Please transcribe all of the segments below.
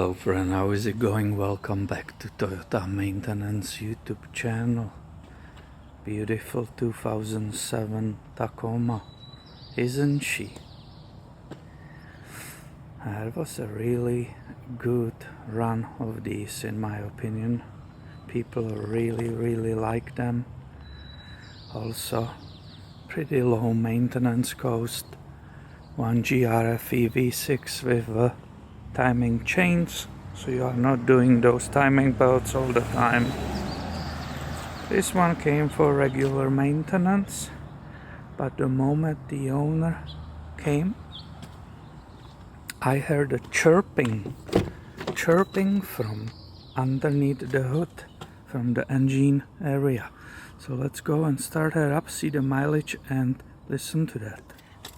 Hello friend, how is it going? Welcome back to Toyota Maintenance YouTube channel. Beautiful 2007 Tacoma, isn't she? It was a really good run of these in my opinion. People really like them. Also pretty low maintenance cost. One GRFE V6 with timing chains, so you are not doing those timing belts all the time. This one came for regular maintenance, but the moment the owner came, I heard a chirping from underneath the hood, from the engine area. So let's go and start her up, see the mileage and listen to that.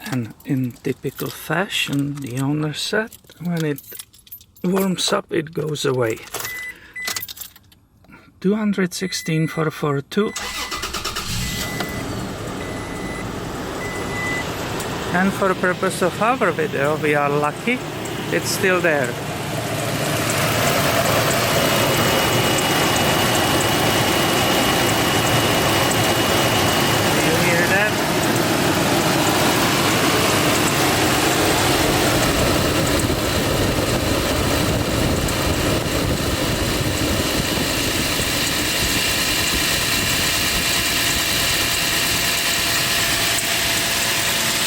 And in typical fashion, the owner said, when it warms up, it goes away. 216,442. And for the purpose of our video, we are lucky it's still there. Do you hear that?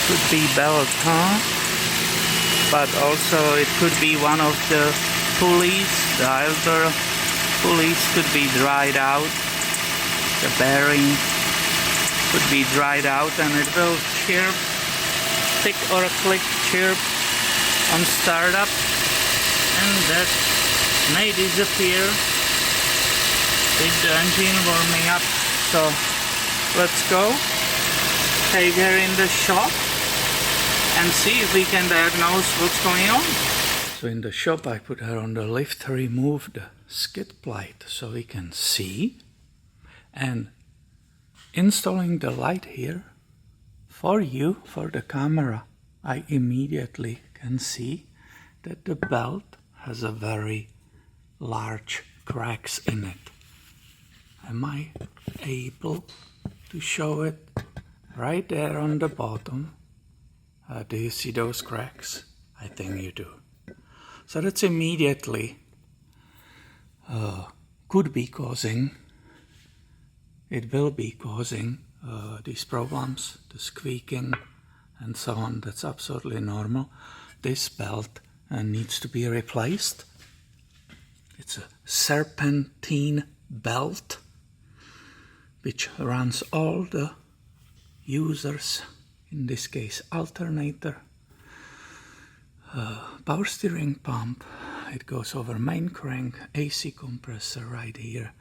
Could be belt, but also it could be one of the pulleys. The elder pulleys could be dried out. The bearing could be dried out, and it will chirp, tick or click chirp on startup, and that may disappear with the engine warming up. So let's go take her in the shop and see if we can diagnose what's going on. So in the shop I put her on the lift, remove the skid plate so we can see, and installing the light here for you, for the camera, I immediately can see that the belt has a very large cracks in it. Am I able to show it? Right there on the bottom. Do you see those cracks? I think you do. So that's immediately could be causing, it will be causing these problems, the squeaking and so on. That's absolutely normal. This belt needs to be replaced. It's a serpentine belt which runs all the users, in this case alternator, power steering pump, it goes over main crank, AC compressor right here.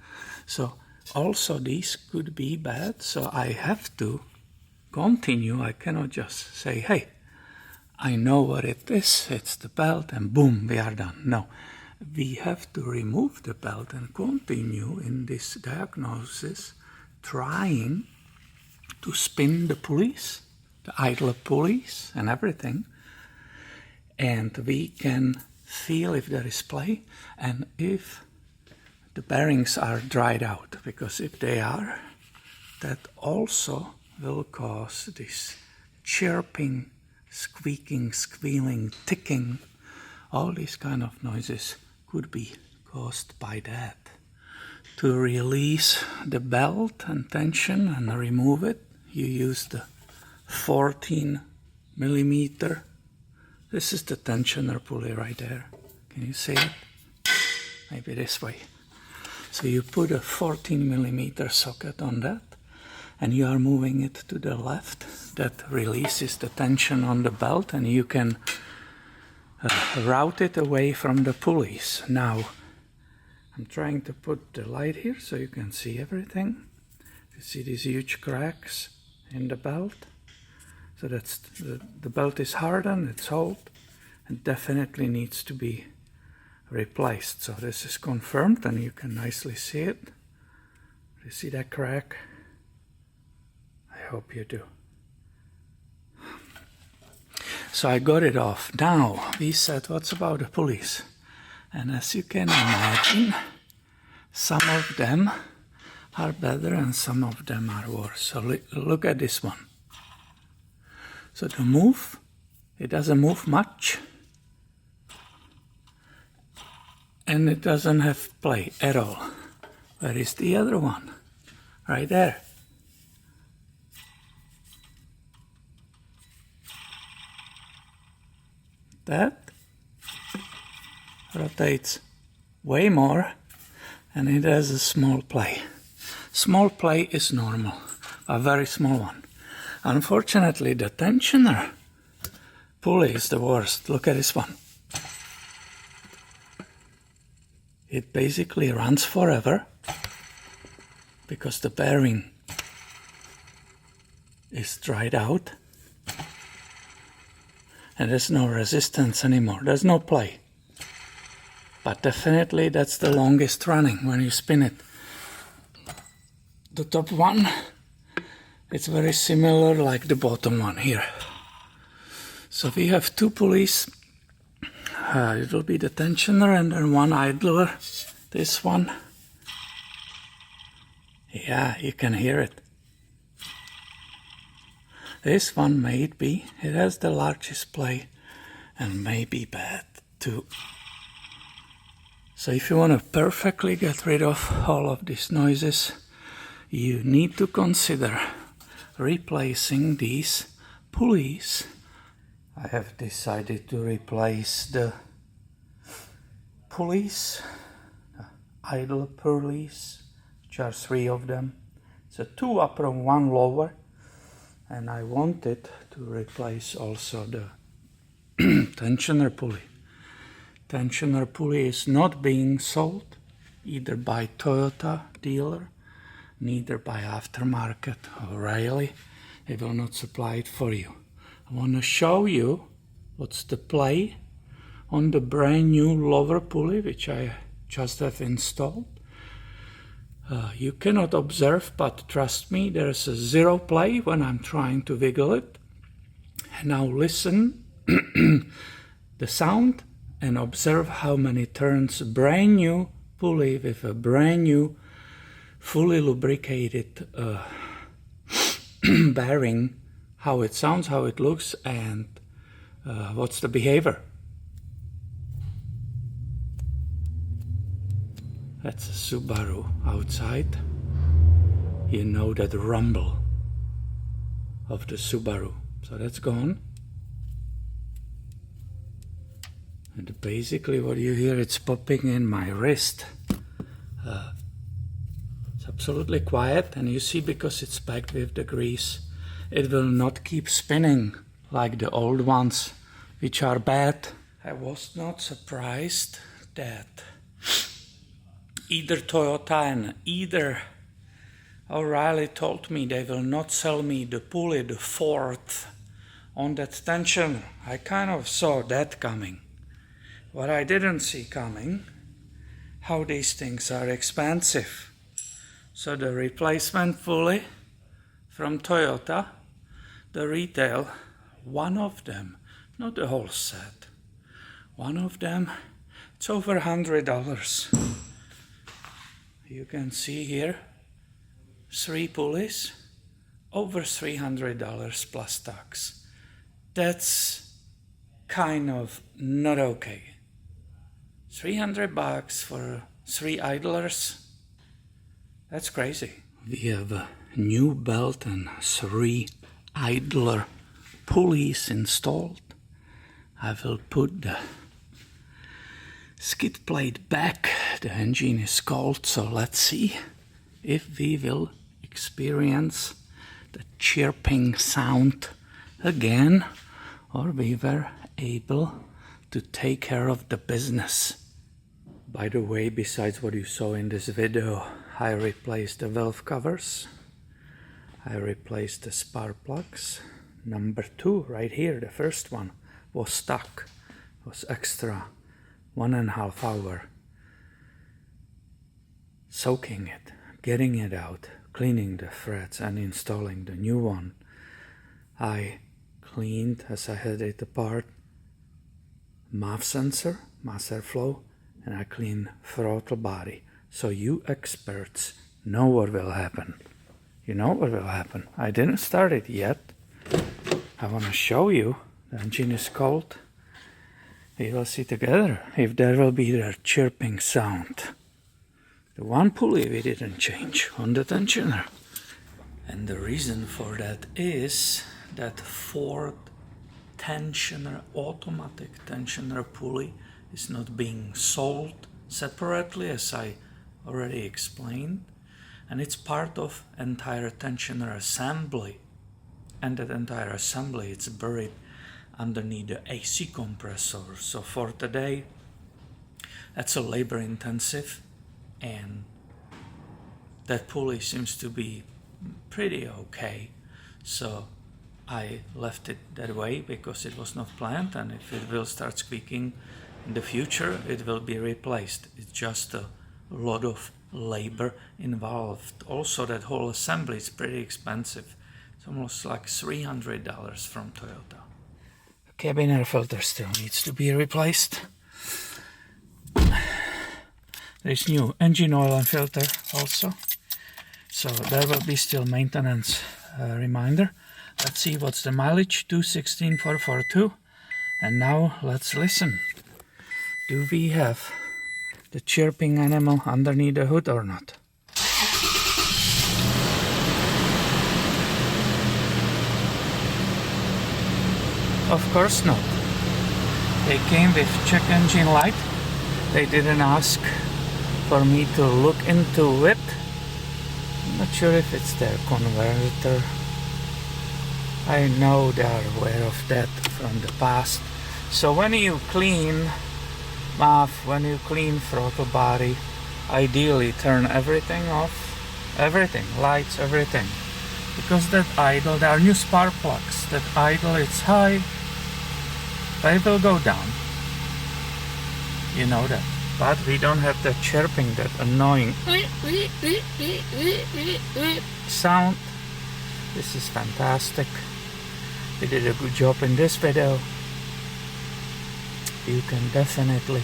So also these could be bad, so I have to continue. I cannot just say, hey, I know what it is, it's the belt, and boom, we are done. No, we have to remove the belt and continue in this diagnosis, trying to spin the pulleys, the idler pulleys and everything, and we can feel if there is play and if the bearings are dried out, because if they are, that also will cause this chirping, squeaking, squealing, ticking. All these kind of noises could be caused by that. To release the belt and tension and remove it, you use the 14 millimeter. This is the tensioner pulley right there. Can you see it? Maybe this way. So you put a 14 millimeter socket on that, and you are moving it to the left. That releases the tension on the belt, and you can route it away from the pulleys. Now, I'm trying to put the light here so you can see everything. You see these huge cracks in the belt. So that's the belt is hardened, it's old, and definitely needs to be replaced. So this is confirmed, and you can nicely see it. You see that crack? I hope you do. So I got it off. Now we said, what's about the pulleys? And as you can imagine, some of them are better and some of them are worse. So look at this one. So the move, it doesn't move much. And it doesn't have play at all. Where is the other one? Right there. That rotates way more and it has a small play. Small play is normal, a very small one. Unfortunately, the tensioner pulley is the worst. Look at this one. It basically runs forever because the bearing is dried out and there's no resistance anymore. There's no play. But definitely that's the longest running when you spin it. The top one, it's very similar like the bottom one here. So we have two pulleys. It will be the tensioner and then one idler. This one. Yeah, you can hear it. This one may be, it has the largest play and may be bad too. So if you want to perfectly get rid of all of these noises, you need to consider replacing these pulleys. I have decided to replace the pulleys, idle pulleys, which are 3 of them. So 2 upper and 1 lower. And I wanted to replace also the tensioner pulley. Tensioner pulley is not being sold either by Toyota dealer, neither by aftermarket or O'Reilly. They will not supply it for you. I want to show you what's the play on the brand new lower pulley, which I just have installed. You cannot observe, but trust me, there's a 0 play when I'm trying to wiggle it. And now listen the sound and observe how many turns a brand new pulley with a brand new fully lubricated bearing, how it sounds, how it looks, and what's the behavior. That's a Subaru outside. You know that rumble of the Subaru. So that's gone. And basically what you hear, it's popping in my wrist. It's absolutely quiet, and you see, because it's packed with the grease, it will not keep spinning like the old ones, which are bad. I was not surprised that either Toyota and either O'Reilly told me they will not sell me the pulley, the 4th, on that tensioner. I kind of saw that coming. What I didn't see coming, how these things are expensive. So the replacement pulley from Toyota, the retail, one of them, not the whole set, one of them, it's over $100. You can see here 3 pulleys, over $300 plus tax. That's kind of not okay. $300 for 3 idlers, that's crazy. We have a new belt and 3 idler pulleys installed. I will put the skid plate back. The engine is cold, so let's see if we will experience the chirping sound again, or we were able to take care of the business. By the way, besides what you saw in this video, I replaced the valve covers, I replaced the spark plugs. Number 2 right here, the first one, was stuck, was extra 1.5 hours soaking it, getting it out, cleaning the threads and installing the new one. I cleaned, as I had it apart, MAF sensor, mass airflow, and I clean throttle body. So you experts know what will happen. You know what will happen. I didn't start it yet. I want to show you. The engine is cold. We will see together if there will be the chirping sound. The one pulley we didn't change on the tensioner. And the reason for that is that fourth tensioner, automatic tensioner pulley is not being sold separately, as I already explained, and it's part of entire tensioner assembly, and that entire assembly it's buried underneath the AC compressor. So for today, that's a labor intensive, and that pulley seems to be pretty okay, so I left it that way because it was not planned, and if it will start squeaking in the future, it will be replaced. It's just a lot of labor involved. Also, that whole assembly is pretty expensive. It's almost like $300 from Toyota. The cabin air filter still needs to be replaced. There is new engine oil and filter also. So there will be still maintenance reminder. Let's see what's the mileage, 216,442. And now let's listen. Do we have the chirping animal underneath the hood or not? Of course not. They came with check engine light. They didn't ask for me to look into it. I'm not sure if it's their converter. I know they are aware of that from the past. So when you clean when you clean throttle body, ideally turn everything off, everything, lights, everything, because that idle, there are new spark plugs, that idle, it's high, they will go down, you know that. But we don't have that chirping, that annoying sound. This is fantastic. We did a good job in this video. You can definitely,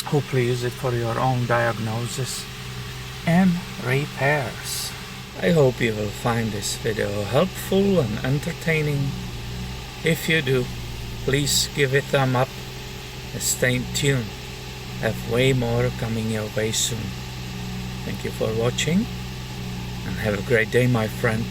hopefully, use it for your own diagnosis and repairs. I hope you will find this video helpful and entertaining. If you do, please give it a thumb up and stay tuned. Have way more coming your way soon. Thank you for watching and have a great day, my friend.